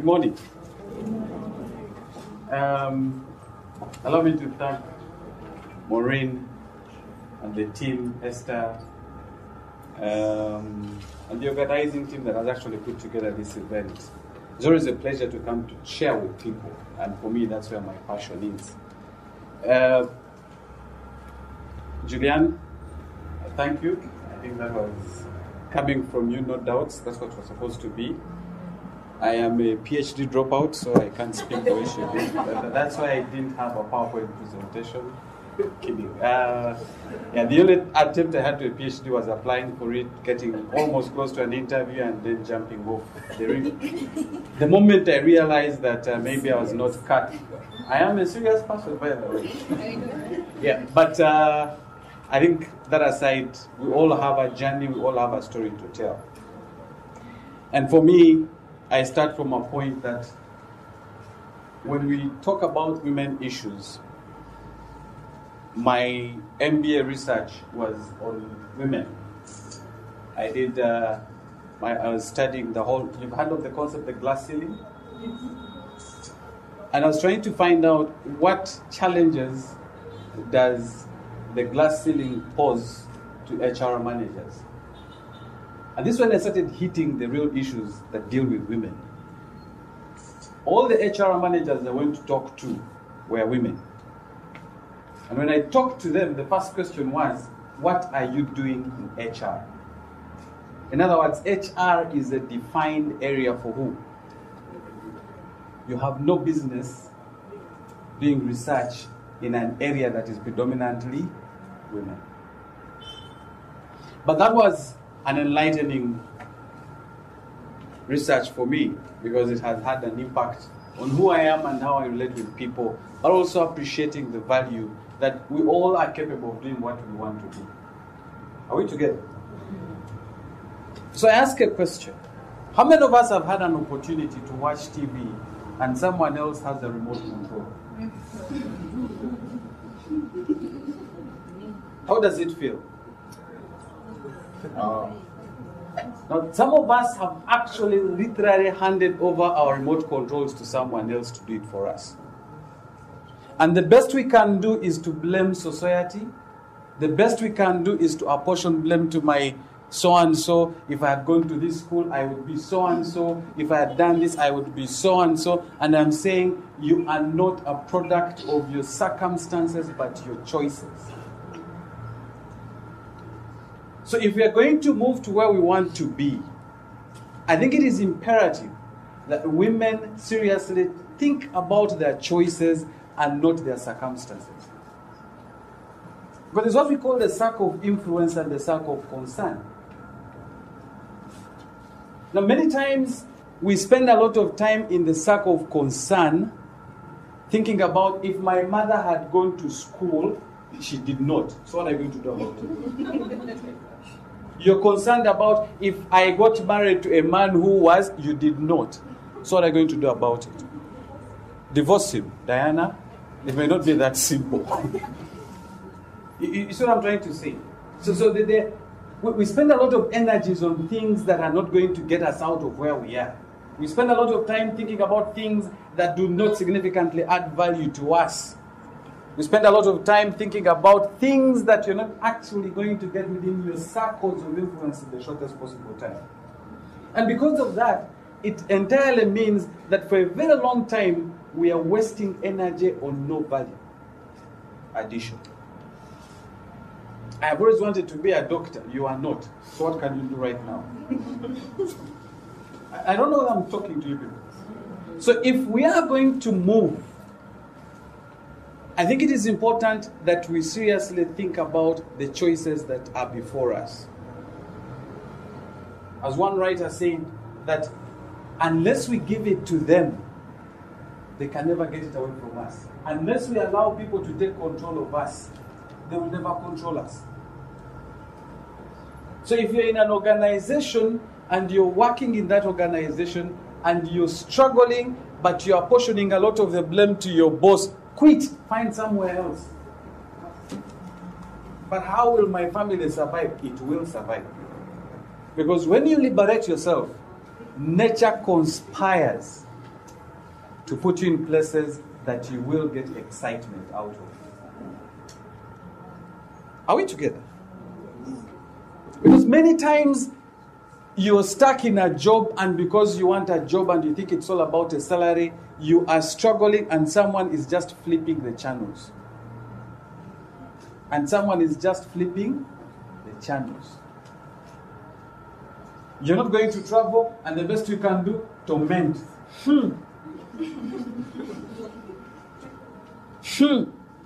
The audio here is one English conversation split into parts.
morning. Allow me to thank Maureen and the team, Esther, and the organizing team that has actually put together this event. It's always a pleasure to come to share with people, and for me, that's where my passion is. Julian, thank you. I think that was coming from you, no doubts. That's what was supposed to be. I am a PhD dropout, so I can't speak the way she did. That's why I didn't have a PowerPoint presentation. Kidding. The only attempt I had to a PhD was applying for it, getting almost close to an interview, and then jumping off the ring. The moment I realized that maybe I was not cut, I am a serious person, by the way. Yeah, but I think that aside, we all have a journey, we all have a story to tell. And for me, I start from a point that when we talk about women issues, my MBA research was on women. I did, I was studying the whole, you've heard of the concept, the glass ceiling? And I was trying to find out what challenges does the glass ceiling pose to HR managers. And this is when I started hitting the real issues that deal with women. All the HR managers I went to talk to were women. And when I talked to them, the first question was, what are you doing in HR? In other words, HR is a defined area for who? You have no business doing research in an area that is predominantly women. But that was an enlightening research for me because it has had an impact on who I am and how I relate with people, but also appreciating the value that we all are capable of doing what we want to do. Are we together? So I ask a question. How many of us have had an opportunity to watch TV and someone else has the remote control? How does it feel? Now, some of us have actually literally handed over our remote controls to someone else to do it for us. And the best we can do is to blame society. The best we can do is to apportion blame to my so-and-so. If I had gone to this school, I would be so-and-so. If I had done this, I would be so-and-so. And I'm saying you are not a product of your circumstances, but your choices. So if we are going to move to where we want to be, I think it is imperative that women seriously think about their choices and not their circumstances. But it's what we call the circle of influence and the circle of concern. Now, many times we spend a lot of time in the circle of concern thinking about if my mother had gone to school, she did not. So what are you going to do about it? You're concerned about if I got married to a man who was, you did not. So what are you going to do about it? Divorce him, Diana? It may not be that simple. You see what I'm trying to say? So we spend a lot of energies on things that are not going to get us out of where we are. We spend a lot of time thinking about things that do not significantly add value to us. We spend a lot of time thinking about things that you're not actually going to get within your circles of influence in the shortest possible time. And because of that, it entirely means that for a very long time, we are wasting energy on no value addition. I have always wanted to be a doctor. You are not. So what can you do right now? I don't know that I'm talking to you people. So if we are going to move, I think it is important that we seriously think about the choices that are before us. As one writer said, that unless we give it to them, they can never get it away from us. Unless we allow people to take control of us, they will never control us. So if you're in an organization and you're working in that organization and you're struggling, but you're apportioning a lot of the blame to your boss, quit, find somewhere else. But how will my family survive? It will survive. Because when you liberate yourself, nature conspires to put you in places that you will get excitement out of. Are we together? Because many times you're stuck in a job, and because you want a job and you think it's all about a salary, you are struggling and someone is just flipping the channels. And someone is just flipping the channels. You're not going to travel, and the best you can do, torment.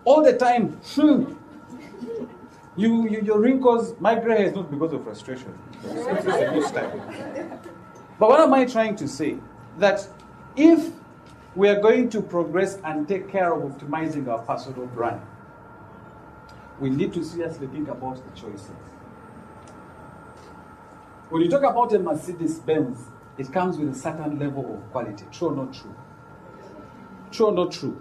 All the time. Your wrinkles, my gray hair is not because of frustration. It's a good style. But what am I trying to say? That if we are going to progress and take care of optimizing our personal brand, we need to seriously think about the choices. When you talk about a Mercedes-Benz, it comes with a certain level of quality. True or not true? True or not true?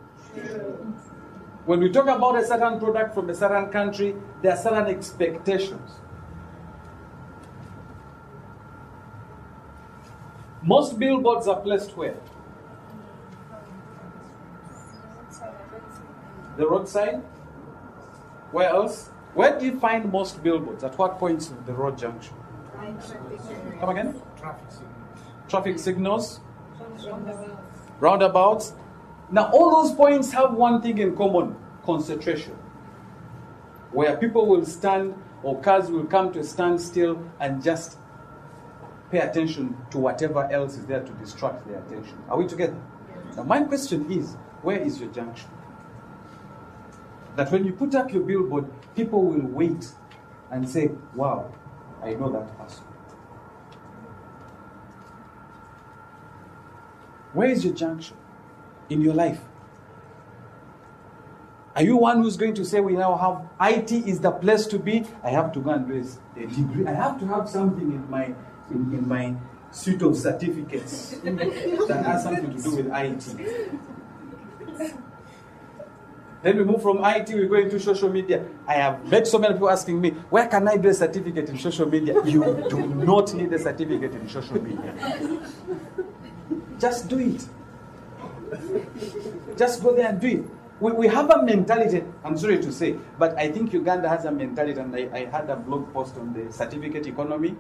When we talk about a certain product from a certain country, there are certain expectations. Most billboards are placed where? The roadside? Where else? Where do you find most billboards? At what points of the road junction? Come again? Traffic signals. Roundabouts. Now, all those points have one thing in common: concentration. Where people will stand, or cars will come to a standstill and just pay attention to whatever else is there to distract their attention. Are we together? Yes. Now, my question is, where is your junction? That when you put up your billboard, people will wait and say, wow, I know that person. Where is your junction in your life? Are you one who's going to say, we now have IT is the place to be? I have to go and do a degree. I have to have something in my suite of certificates that has something to do with IT. Then we move from IT, we go into social media. I have met so many people asking me, where can I do a certificate in social media? You do not need a certificate in social media. Just do it. Just go there and do it. We have a mentality, I'm sorry to say, but I think Uganda has a mentality, and I had a blog post on the certificate economy.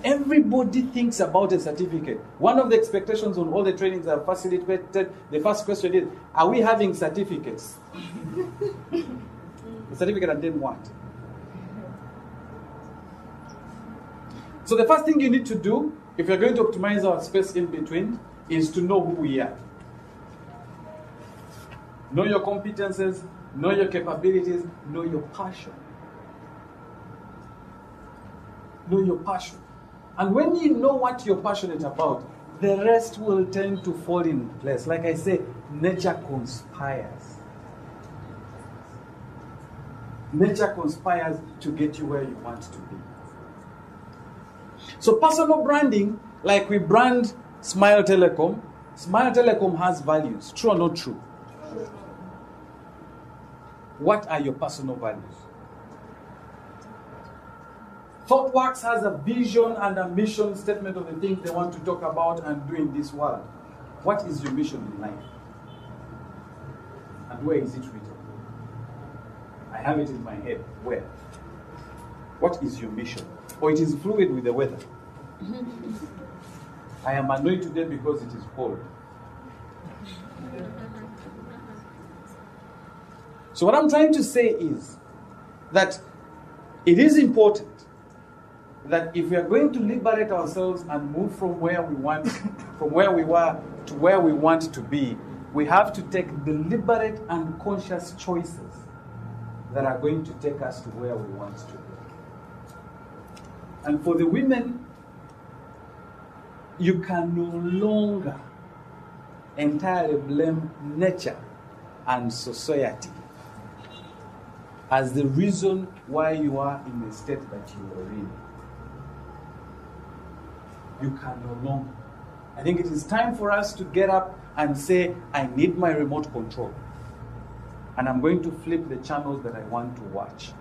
Everybody thinks about a certificate. One of the expectations on all the trainings I've facilitated, the first question is, are we having certificates? The certificate and then what? So the first thing you need to do, if you're going to optimize our space in between, is to know who we are. Know your competences, know your capabilities, know your passion. Know your passion. And when you know what you're passionate about, the rest will tend to fall in place. Like I say, nature conspires. Nature conspires to get you where you want to be. So personal branding, like we brand Smile Telecom has values. True or not true? What are your personal values? ThoughtWorks has a vision and a mission statement of the things they want to talk about and do in this world. What is your mission in life? And where is it written? I have it in my head. Where? What is your mission? Or it is fluid with the weather. I am annoyed today because it is cold. So what I'm trying to say is that it is important that if we are going to liberate ourselves and move from where we want, from where we were to where we want to be, we have to take deliberate and conscious choices that are going to take us to where we want to be. And for the women, you can no longer entirely blame nature and society as the reason why you are in the state that you are in. You can no longer. I think it is time for us to get up and say, I need my remote control. And I'm going to flip the channels that I want to watch.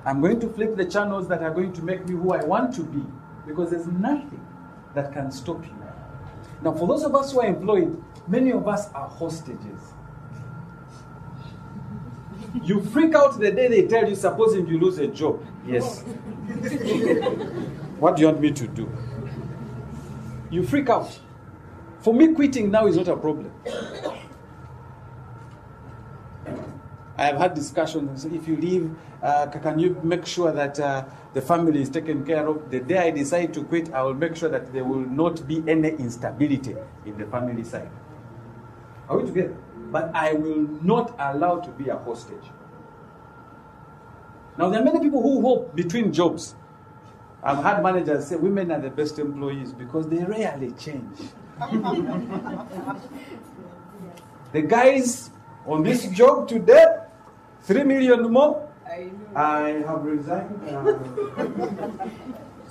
I'm going to flip the channels that are going to make me who I want to be. Because there's nothing that can stop you. Now, for those of us who are employed, many of us are hostages. You freak out the day they tell you, supposing you lose a job. Yes. What do you want me to do? You freak out. For me, quitting now is not a problem. I have had discussions. If you leave, can you make sure that the family is taken care of? The day I decide to quit, I will make sure that there will not be any instability in the family side. Are we together? But I will not allow to be a hostage. Now, there are many people who hope between jobs. I've had managers say women are the best employees because they rarely change. The guys on this job today, 3 million more. I have resigned.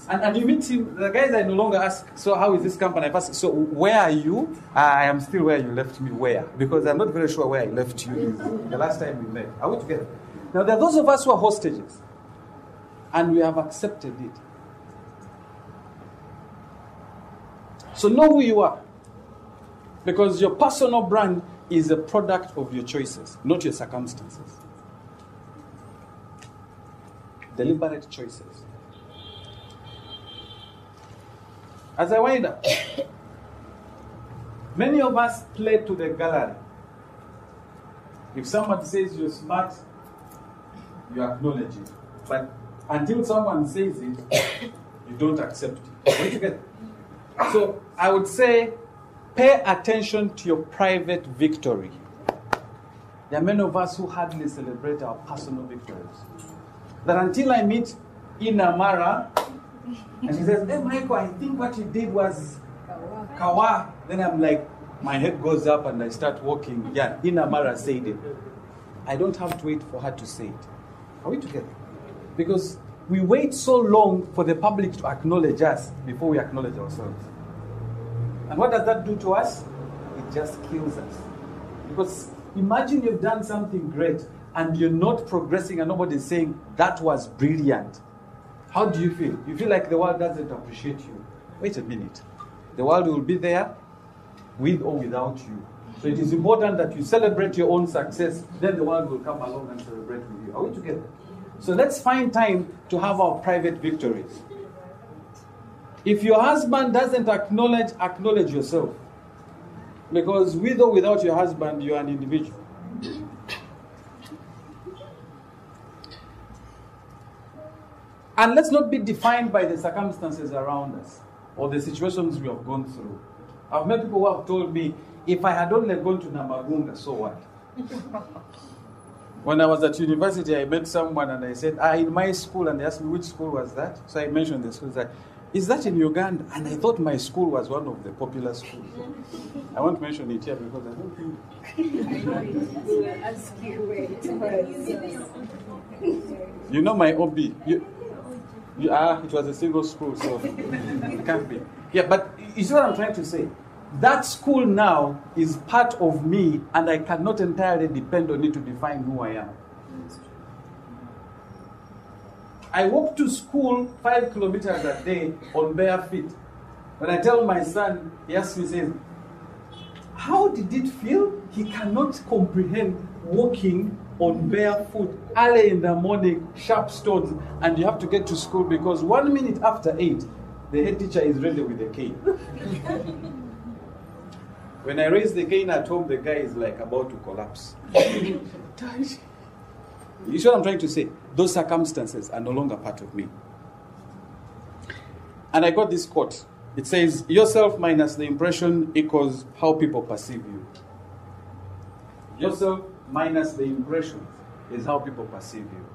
And you meet him, the guys I no longer ask, so how is this company? I ask, so where are you? I am still where you left me. Where? Because I'm not very sure where I left you the last time we met. Are we together? Now, there are those of us who are hostages. And we have accepted it. So know who you are. Because your personal brand is a product of your choices, not your circumstances. Deliberate choices. As I wind up, many of us play to the gallery. If someone says you're smart, you acknowledge it. But until someone says it, you don't accept it. Are you together? So I would say, pay attention to your private victory. There are many of us who hardly celebrate our personal victories. That until I meet Inamara, and she says, hey Michael, I think what you did was Kawa. Then I'm like, my head goes up and I start walking. Yeah, Inamara said it. I don't have to wait for her to say it. Are we together? Because we wait so long for the public to acknowledge us before we acknowledge ourselves. And what does that do to us? It just kills us. Because imagine you've done something great and you're not progressing and nobody's saying, that was brilliant. How do you feel? You feel like the world doesn't appreciate you. Wait a minute. The world will be there with or without you. So it is important that you celebrate your own success, then the world will come along and celebrate with you. Are we together? So let's find time to have our private victories. If your husband doesn't acknowledge yourself. Because with or without your husband, you are an individual. And let's not be defined by the circumstances around us or the situations we have gone through. I've met people who have told me, if I had only gone to Namagunga, so what? When I was at university, I met someone and I said, in my school, and they asked me, which school was that? So I mentioned the school. Like, is that in Uganda? And I thought my school was one of the popular schools. I won't mention it here because I don't think... You know my OB. It was a single school, so it can't be. Yeah, but you see what I'm trying to say? That school now is part of me, and I cannot entirely depend on it to define who I am. I walk to school 5 kilometers a day on bare feet. When I tell my son, he asks me, says, how did it feel? He cannot comprehend walking on barefoot early in the morning, sharp stones, and you have to get to school because 1 minute after 8, the head teacher is ready with a cane. When I raise the cane at home, the guy is like about to collapse. You see what I'm trying to say? Those circumstances are no longer part of me. And I got this quote. It says, yourself minus the impression equals how people perceive you. Yourself minus the impression is how people perceive you.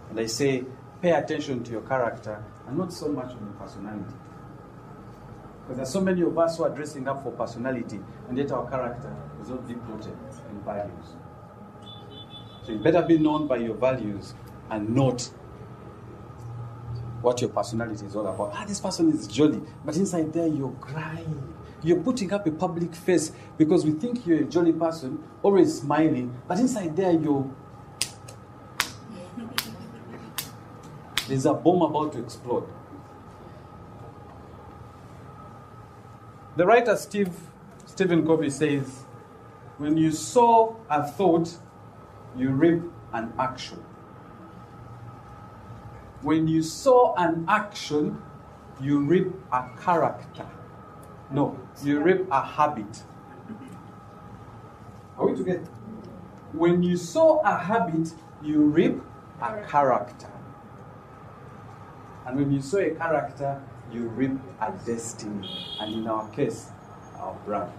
And I say, pay attention to your character and not so much on your personality. Because there's so many of us who are dressing up for personality, and yet our character is not deep rooted in values. So you better be known by your values and not what your personality is all about. This person is jolly, but inside there you're crying. You're putting up a public face because we think you're a jolly person, always smiling, but inside there there's a bomb about to explode. The writer Stephen Covey says, when you sow a thought, you reap an action. When you sow an action, you reap a character. No, you reap a habit. Are we together? When you sow a habit, you reap a character. And when you sow a character, you reap a destiny. And in our case, our brand.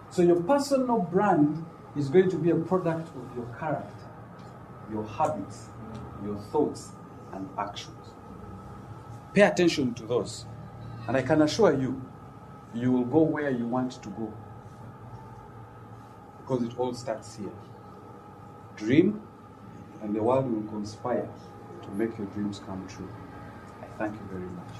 So your personal brand is going to be a product of your character, your habits, your thoughts, and actions. Pay attention to those. And I can assure you, you will go where you want to go. Because it all starts here. Dream, and the world will conspire to make your dreams come true. I thank you very much.